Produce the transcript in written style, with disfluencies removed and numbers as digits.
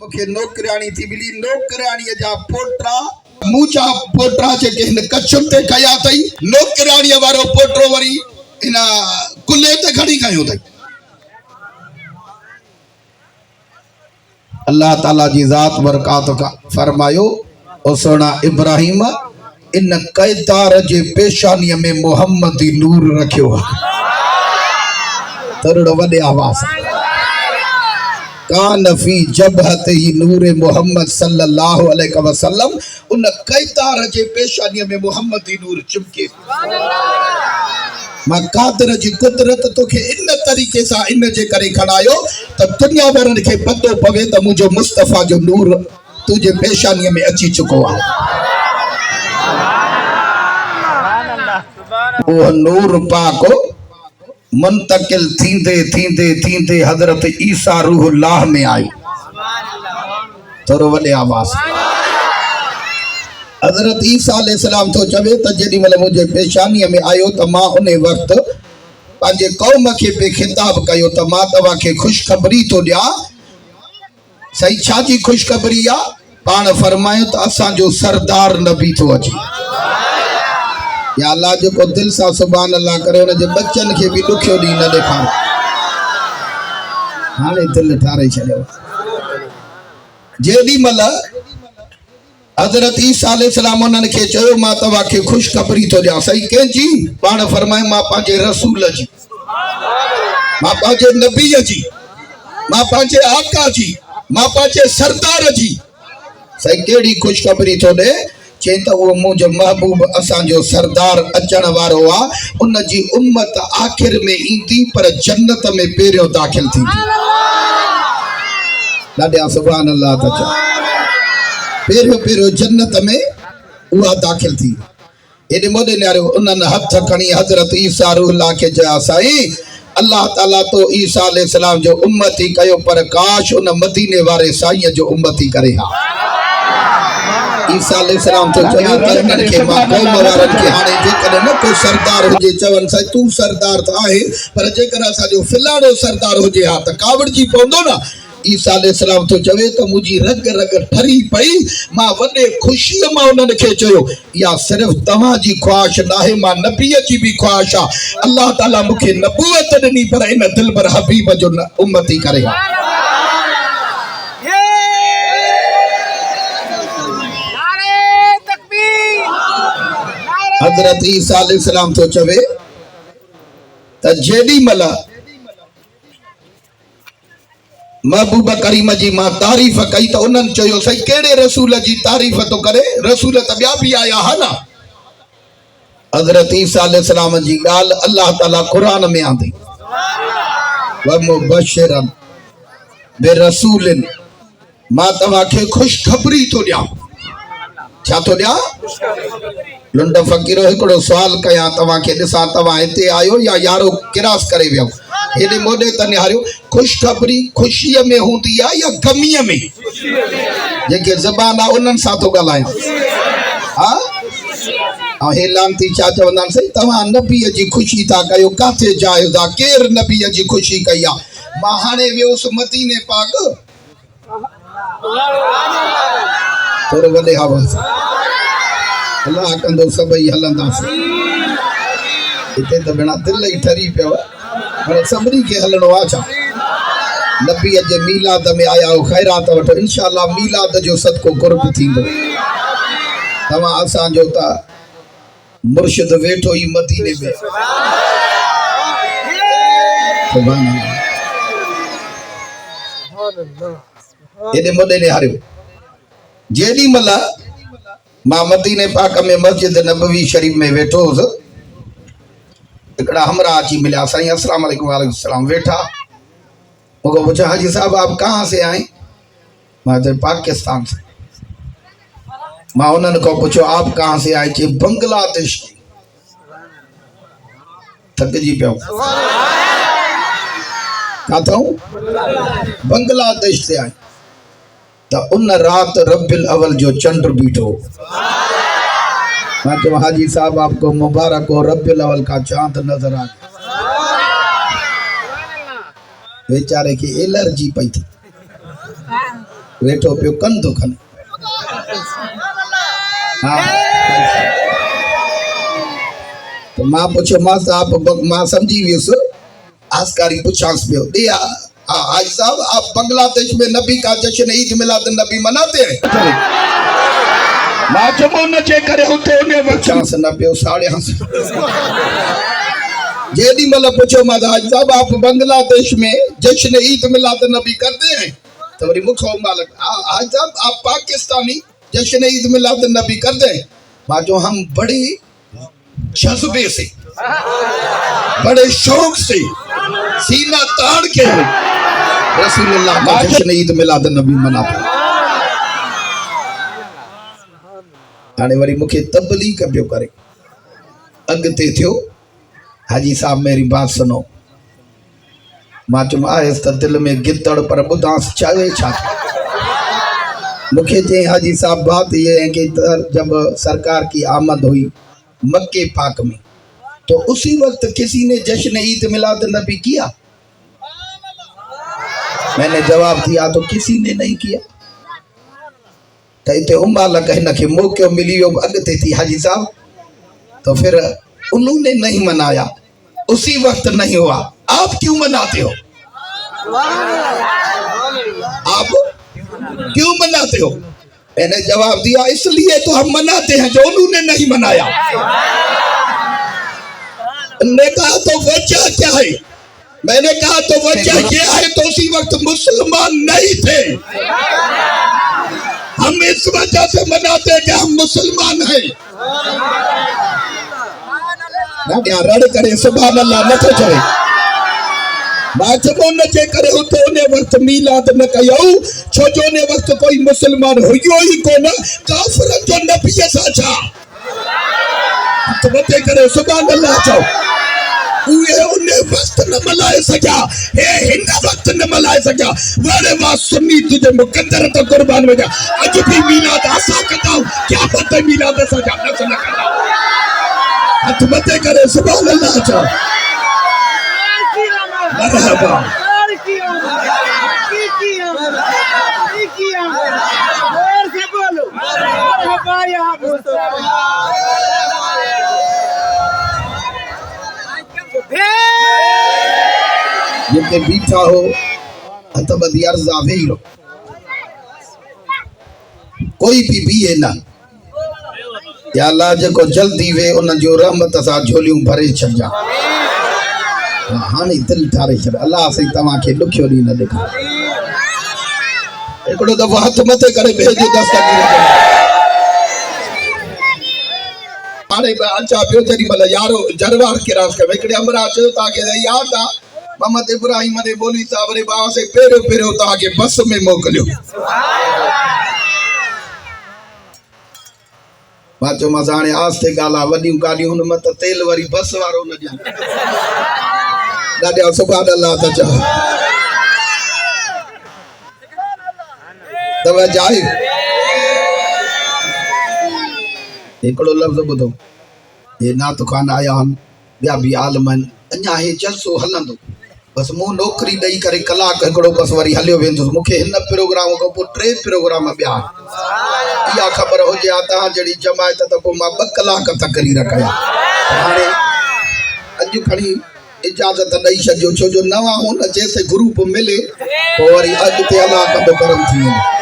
मुखे नौकरानी थी मिली नौकरानी जा पोटरा मुचा पोटरा जेके हिन कच्छुन ते कया तई नौकरानी वारो पोटरो वरी इन कुले ते खड़ी कयो तई। अल्लाह ताला जी जात बरकात का फरमायो ओ सोना इब्राहिम इन कैदार जे पेशानी में मोहम्मदी नूर रखियो तरुड़ वडे आवाज कान फी जबहत ही नूरे मोहम्मद सल्लल्लाहु अलैहि वसल्लम उन कैदार जे पेशानी में मोहम्मदी नूर चिमके। मां कादर जी कुदरत तोखे इन तरीके सा इन जे करे खणायो त दुनिया वारन के पतो पवे त मुझो मुस्तफा जो नूर तुझे पेशानी में अची चुको है। वो नूर पाको मुंतकिल थींदे थींदे थींदे हजरत ईसा रूहुल्लाह में आई। थोरो वडे आवाज हजरत ईसा अलैहिस्सलाम तो चवे त जेडी मल मुझे पेशानी में आयो त मां उन वक्त पांजे कौम के पे खिताब कयो त मां तवा के खुशखबरी तो दिया। सही छा जी खुशखबरी आ पान फरमायो त असा जो सरदार नबी तो अची। या अल्लाह जो को दिल सा सुभान अल्लाह करे उन जे बच्चन के भी दुखियो दी न देखा हाने दिल ठारे छयो। जेडी मल हजरत ईसा अलैहिस्सलाम उन्हनि खे चयो मां तव्हां खे खुशखबरी थो ॾियां। सही कंहिंजी पाण फरमाए मां पंहिंजे रसूल जी मां पंहिंजे नबीअ जी मां पंहिंजे आका जी मां पंहिंजे सरदार जी। सही कहिड़ी खुशखबरी थो ॾे चई त उहो मुंहिंजो महबूब असांजो सरदार अचण वारो आहे। उन जी उम्मत आख़िर में ईंदी पर जन्नत में पहिरियों दाख़िल थींदी। ॾाढा सुभान अल्लाह त चओ पहिरियों पहिरियों जन्नत में उहा दाख़िल थी। एॾे मोॾे न्यारो उन्हनि हथ खणी हज़रत ईसा रूहुल्लाह खे चया साईं अल्लाह ताला तो ईसा अलैहिस्सलाम जो उम्मती कयो पर काश उन मदीने वारे साईं जो उम्मती करे हा। ईसा अलैहिस्सलाम तो चयो त उन्हनि खे मां कौम वारनि खे हाणे जेकॾहिं न को सरदार हुजे चवनि साईं तूं सरदार त आहे पर जेकर असांजो फिलाणो सरदार हुजे हा त कावड़जी पवंदो न। ईसा अलैहिस्सलाम तो चवे तो मुझी रग रग ठरी पई मां वडे खुशी मां उन्हनि खे चयो या सिर्फ तव्हां जी ख्वाहिश नाहे मां नबीअ जी भी ख्वाहिश आ। अल्लाह ताला मूंखे नबूवत ॾिनी पर इन दिलबर हबीब जो उम्मती करे। हजरत ईसा अलैहिस्सलाम तो चवे त जेडी मल महबूब करीम जी मां तारीफ़ कई तो उन्हनि चयो सही केड़े रसूल जी तारीफ़ तो करे रसूल त ॿिया भी आया हा न। हजरत ईसा अलैहिस्सलाम जी ॻाल्हि अल्लाह ताला कुरान में आंदी व मुबशिरन बिरसूलिन मां तव्हां खे खुशखबरी तो ॾियां। छा तो ॾियां लुंड फ़कीरो हिकिड़ो सवाल कयां तव्हां खे ॾिसां तव्हां हिते आयो या यारो किरास करे वियो हेॾे मोॾे त निहारियो खुशखबरी खुशीअ में हूंदी आहे या गमीअ में जेके ज़बान आहे उन्हनि सां थो ॻाल्हायां हा। ऐं हे लानती छा चवंदा आहिनि सही तव्हां नबीअ जी ख़ुशी था कयो किथे जाइज़ आहे केरु नबीअ जी ख़ुशी कई आहे। मां हाणे वियुसि मदीने पाक थोरो वॾे आवाज़ अल्लाह कंदो सभई हलंदासीं हिते त बिना दिल ई ठरी पियो पर सभिनी खे हलणो आहे छा। नबीअ जे मीलाद में आया हो ख़ैरात वठो इंशाअल्लाह मीलाद जो सदको कुर्ब थींदो। तव्हां असांजो त मुर्शिद वेठो ई मदीने में एॾे मोॾे निहारियो जेॾी महिल मां मदीने पाक में मस्जिद नबवी शरीफ में वेठो हुउसि हिकिड़ा हमरा अची मिलिया साईं अस्सलाम वालेकुम वालेकुम सलाम वेठा मुझको पूछा हाजी साहब आप कहाँ से आए मैं तो पाकिस्तान से। मैं उन्होंने को पूछो आप कहाँ से आए चे बांग्लादेश थक जी पे कहता हूँ बांग्लादेश से आए तो उन रात रब्बिल अव्वल जो चंद्र बीठो। मैं तो हाजी साहब आपको मुबारक हो रब्बिल अव्वल का चांद नजर आ बेचारे की एलर्जी पई थी वेठो पियो कन थो खने हाँ तो मां पुछो मां साहब मां समझी वियुसि आस्कारी पुछांस पियो दिया हाजी साहब आप बांग्लादेश में नबी का जश्न ईद मिलाद नबी मनाते हैं मां चमो न चे करे उठे ने बचांस न पियो साड़े हंस जेडी मल पूछो मां हाजी साहब आप बांग्लादेश में जश्न ईद मिलाद नबी करते हैं तो वरी मुखो मालक हाजी साहब आप पाकिस्तानी जश्न ईद मिलाद नबी करते हैं मां जो हम बड़े जज्बे से बड़े शौक से सीना ताड़ के रसूलुल्लाह का जश्न ईद मिलाद नबी मनाते हाणे वरी मूंखे तबलीग पियो करे अॻिते थियो हाजी साहब मेरी बात सुनो मां चयुमि आयसि त दिलि में गिदड़ पर ॿुधांसि चवे छा मुझे चई हाजी साहब बात ये है कि जब सरकार की आमद हुई मक्के पाक में तो उसी वक्त किसी ने जश्न ईद मिलाद नबी किया मैंने जवाब दिया तो किसी ने नहीं किया तो इतने उम्र कहना कि मौके मिली अगते थी हाजी साहब तो फिर उन्होंने नहीं मनाया उसी वक्त नहीं हुआ आप क्यों मनाते हो आप क्यों मनाते हो मैंने जवाब दिया इसलिए तो हम मनाते हैं जो उन्होंने नहीं मनाया ने कहा तो वजह क्या है मैंने कहा तो वजह क्या है तो उसी वक्त मुसलमान नहीं थे हम इस वजह से मनाते हैं कि हम मुसलमान हैं ना क्या रड़ करे सुभान अल्लाह न चले बाचमो न चे करे उते उन वक्त मीलाद न कयो छो जो ने वक्त कोई मुसलमान होयो ही कोन काफिर जो नबी साचा तो बते करे सुभान अल्लाह चो उहे उन वक्त न मलाए सका हे हिन वक्त न मलाए सका वारे वा सुन्नी तुझे मुकद्दर तो कुर्बान वजा अज भी मीलाद आसा कता क्या पता मीलाद साचा न सुन करा हथ बते करे सुभान अल्लाह चो मरहबा जिते बीठा हो हथ बदी अर्जा वेही रो कोई भी बीए ना या अल्लाह जो जल्दी वे उन जो रहमत सा झोलियूं भरे छजा हाँ दिल ठारे छॾ अल्लाह सही तव्हांखे ॾुखियो ॾींहुं न ॾेखारे हिकिड़ो दफ़ो हथ मथे करे भेजो दस्तगीर हाणे अचा पियो जेॾी महिल यारो जरवार किरास कयो हिकिड़े अमरा चयो तव्हांखे यादि आहे मोहम्मद इब्राहिम ने बोली साहब रे बाबा से पहिरियों पहिरियों तव्हांखे बस में मोकिलियो मां चयोमांसि हाणे आस्ते ॻाल्हि आहे वॾियूं गाॾियूं हुन में त तेल वरी बस वारो न ॾियनि ॾाढा सुभाणे अल्लाह त चओ तवजो आहे हिकिड़ो लफ़्ज़ ॿुधो हे नात ख़ान आया आहिनि ॿिया बि आलम आहिनि अञा हे जलसो हलंदो बस मूं नौकरी ॾेई करे कलाक हिकिड़ो बस वरी हलियो वेंदुसि मूंखे हिन प्रोग्राम खां पोइ 3 प्रोग्राम ॿिया इहा ख़बर हुजे हा तव्हां जहिड़ी जमायत त पोइ मां 2 कलाक तकरीर कया हाणे अॼु खणी इजाज़त ॾेई छॾियो छो जो नवां हुन जेसि ग्रुप मिले पोइ वरी अॻिते अलाह कंदो करम थी वेंदो